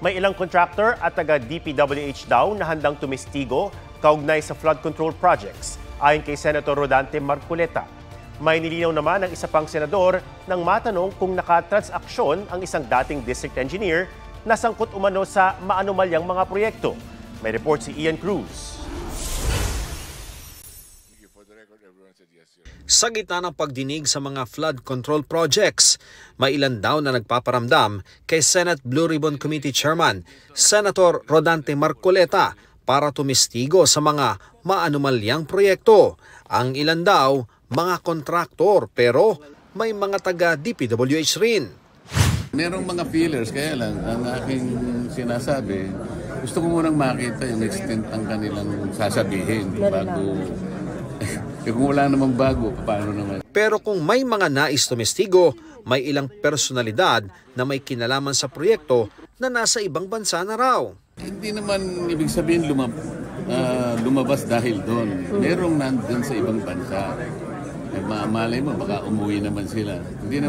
May ilang contractor at taga-DPWH daw na handang tumistigo kaugnay sa flood control projects, ayon kay Senator Rodante Marcoleta. May nilinaw naman ng isa pang senador nang matanong kung nakatransaksyon ang isang dating district engineer na sangkot umano sa maanumalyang mga proyekto. May report si Ian Cruz. Sa gitna ng pagdinig sa mga flood control projects, may ilan daw na nagpaparamdam kay Senate Blue Ribbon Committee Chairman, Senator Rodante Marcoleta, para tumistigo sa mga maanumalyang proyekto. Ang ilan daw, mga kontraktor, pero may mga taga-DPWH rin. Merong mga feelers, kaya lang, ang aking sinasabi, gusto ko munang makita yung extent ang kanilang sasabihin bago. Kung wala namang bago, paano naman? Pero kung may mga nais tumestigo, may ilang personalidad na may kinalaman sa proyekto na nasa ibang bansa na raw. Hindi naman ibig sabihin lumabas dahil doon. Merong nandun sa ibang bansa. Malay mo, baka umuwi naman sila. Hindi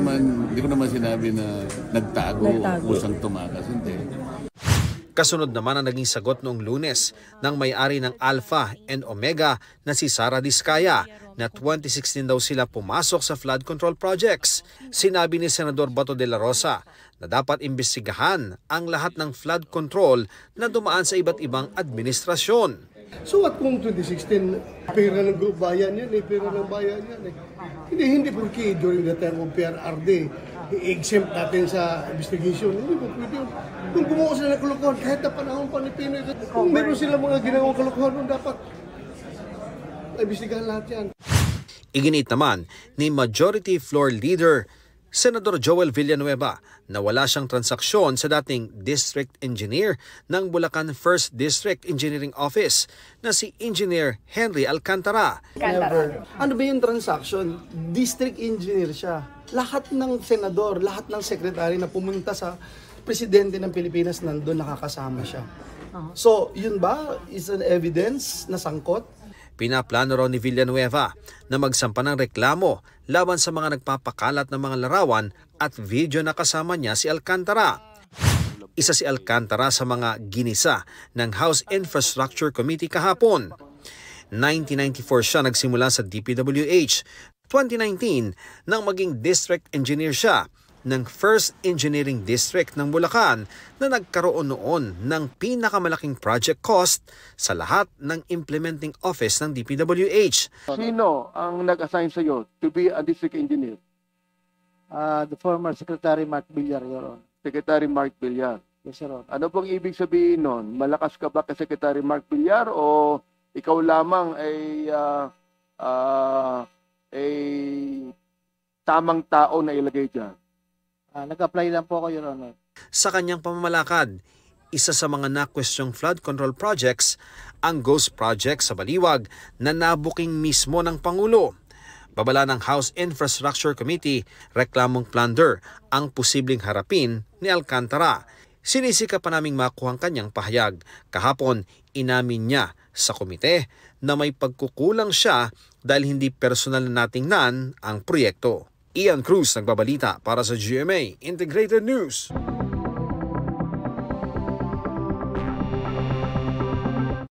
ko naman sinabi na nagtago. Kusang tumakas. Hindi. Kasunod naman ang naging sagot noong Lunes ng may-ari ng Alpha and Omega na si Sara Diskaya na 2016 daw sila pumasok sa flood control projects. Sinabi ni Senador Bato de la Rosa na dapat imbestigahan ang lahat ng flood control na dumaan sa iba't ibang administrasyon. So at kung 2016, pera ng bayan yan pera ng bayan yan Hindi porque during the time of PRRD, i-exempt natin sa investigation. Hindi po pwede yun. Kung gumawa sila ng kalokohan, kahit na panahon pa ni Pinoy, kung meron sila mga ginawang kalokohan, dapat imbestigahan lahat yan. Iginit naman ni Majority Floor Leader Senador Joel Villanueva na wala siyang transaksyon sa dating District Engineer ng Bulacan 1st District Engineering Office na si Engineer Henry Alcantara. Never. Ano ba yung transaction? District Engineer siya. Lahat ng senador, lahat ng sekretary na pumunta sa presidente ng Pilipinas nandun nakakasama siya. So, yun ba is an evidence na sangkot? Pinaplano raw ni Villanueva na magsampa ng reklamo laban sa mga nagpapakalat ng mga larawan at video na kasama niya si Alcantara. Isa si Alcantara sa mga ginisa ng House Infrastructure Committee kahapon. 1994 siya nagsimula sa DPWH. 2019 nang maging district engineer siya ng 1st Engineering District ng Bulacan na nagkaroon noon ng pinakamalaking project cost sa lahat ng implementing office ng DPWH. Sino ang nag-assign sa iyo to be a district engineer? The former Secretary Mark Villar, Your Honor. Secretary Mark Villar. Yes, Your Honor. Ano pong ibig sabihin nun? Malakas ka ba kay Secretary Mark Villar o ikaw lamang ay tamang tao na ilagay dyan? Nag-apply lang po ako, Your Honor. Sa kanyang pamamalakad, isa sa mga na-questioning flood control projects, ang Ghost Project sa Baliwag na nabuking mismo ng Pangulo. Babala ng House Infrastructure Committee, reklamong plunder ang posibleng harapin ni Alcantara. Sinisika pa naming makuha ang kanyang pahayag. Kahapon, inamin niya sa komite na may pagkukulang siya dahil hindi personal na natingnan ang proyekto. Ian Cruz nagbabalita para sa GMA Integrated News.